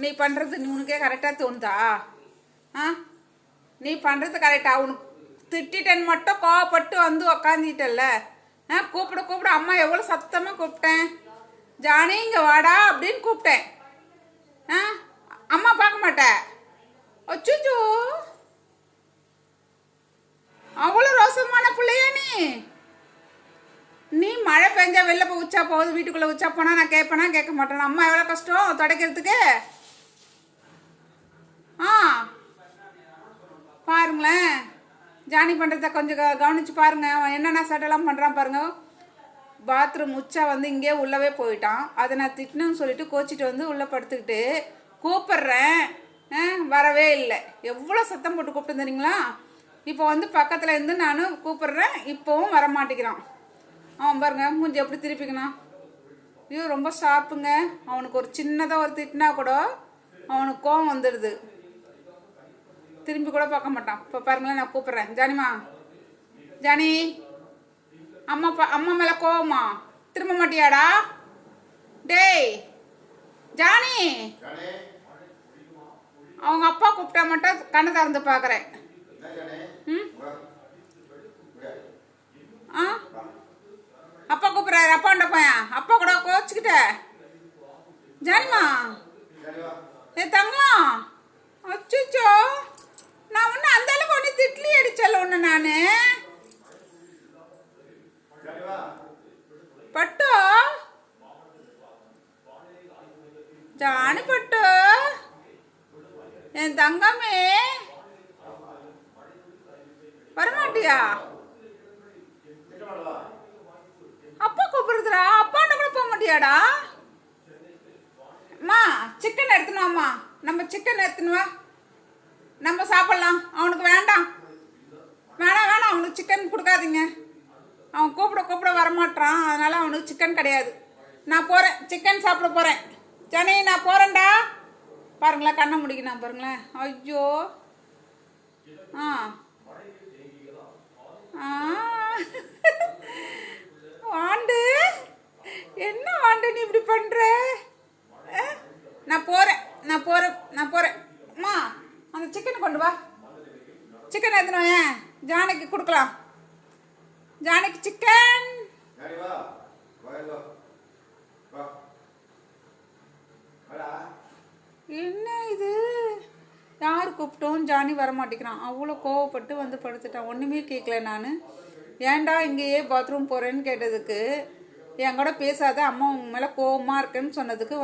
நீ பண்ணுறது உனக்கே கரெக்டாக தோணுதா? ஆ, நீ பண்ணுறது கரெக்டாக? உனக்கு திட்டேன்னு மட்டும் கோவப்பட்டு வந்து உக்காந்துட்டல்ல. கூப்பிட கூப்பிட அம்மா எவ்வளோ சத்தமாக கூப்பிட்டேன், ஜானி இங்கே வாடா அப்படின்னு கூப்பிட்டேன். அம்மா பார்க்க மாட்டேன். அச்சுச்சோ, அவ்வளோ ரோசமான பிள்ளையா நீ? நீ மழை பெஞ்சா வெளில போய் உச்சா போகுது, வீட்டுக்குள்ளே உச்சா போனால் நான் கேட்பேனா? கேட்க மாட்டேன். அம்மா எவ்வளோ கஷ்டம் துடைக்கிறதுக்கு. ஆ, பாருங்களேன், ஜானி பண்ணுறத கொஞ்சம் கவனித்து பாருங்கள். அவன் என்னென்ன சட்டெல்லாம் பண்ணுறான் பாருங்க. பாத்ரூம் உச்சா வந்து இங்கே உள்ளவே போயிட்டான். அதை நான் திட்டணும்னு சொல்லிட்டு கோச்சிட்டு வந்து உள்ளே படுத்துக்கிட்டு கூப்பிட்றேன், வரவே இல்லை. எவ்வளோ சத்தம் போட்டு கூப்பிட்டு தெரியுங்களா? இப்போ வந்து பக்கத்தில் இருந்து நான் கூப்பிட்றேன், இப்போவும் வரமாட்டேங்கிறான். அவன் பாருங்க மூஞ்சி எப்படி திருப்பிக்கணும். ஐயோ, ரொம்ப ஷார்ப்புங்க. அவனுக்கு ஒரு சின்னதாக ஒரு திட்டினா கூட அவனுக்கு கோவம் வந்துடுது, திரும்பி கூட பார்க்க மாட்டான். இப்போ பாருங்களேன், நான் கூப்பிட்றேன். ஜானிமா, ஜானி, அம்மா மேலே கோவமா? திரும்ப மாட்டியாடா? டேய் ஜானி, அவங்க அப்பா கூப்பிட்டா மட்டும் கண்ணை திறந்து பார்க்குறேன். ஆ, அப்பா கூப்பிட்றாரு. அப்பாண்ட பையன் அப்பா கூட கோச்சிக்கிட்ட. ஜானிமா, ஏ தங்கம், அச்சுச்சோ, நான் ஒன்று அந்த அளவுக்கு ஒன்று திட்லி அடிச்சல ஒன்று நான். பட்டு, ஜானி பட்டு, என் தங்கமே வரமாட்டியா? அப்பா கூப்பிடுறதுடா, அப்பாண்ட கூட போக மாட்டியாடா? அம்மா சிக்கன் எடுத்துனுவாம்மா, நம்ம சிக்கன் எடுத்துனுவா, நம்ம சாப்பிட்லாம். அவனுக்கு வேண்டாம், வேணாம் வேணாம், அவனுக்கு சிக்கன் கொடுக்காதீங்க. அவன் கூப்பிட கூப்பிட வரமாட்டான், அதனால் அவனுக்கு சிக்கன் கிடையாது. நான் போகிறேன், சிக்கன் சாப்பிட போகிறேன். ஜானி, நான் போகிறேன்டா. பாருங்களேன், கண்ணை முடிக்கணும் பாருங்களேன். ஐயோ, ஆ ஆ, வாண்டு, என்ன வாண்டு நீ இப்படி பண்ணுற? நான் போகிறேன், நான் போகிறேன், நான் போகிறேன். அம்மா, அந்த சிக்கனை கொண்டு வா, சிக்கன் எடுத்துன்னு ஏன் ஜானிக்கு கொடுக்கலாம். ஜானிக்கு சிக்கன். என்ன இது? யார் கூப்பிட்டோம்? ஜானி வரமாட்டேங்கிறான். அவ்வளோ கோவப்பட்டு வந்து படுத்துட்டான். ஒன்றுமே கேட்கல. நான் ஏன்டா இங்கேயே பாத்ரூம் போகிறேன்னு கேட்டதுக்கு, என் கூட பேசாத, அம்மா உங்க மேலே கோவமாக இருக்குன்னு சொன்னதுக்கு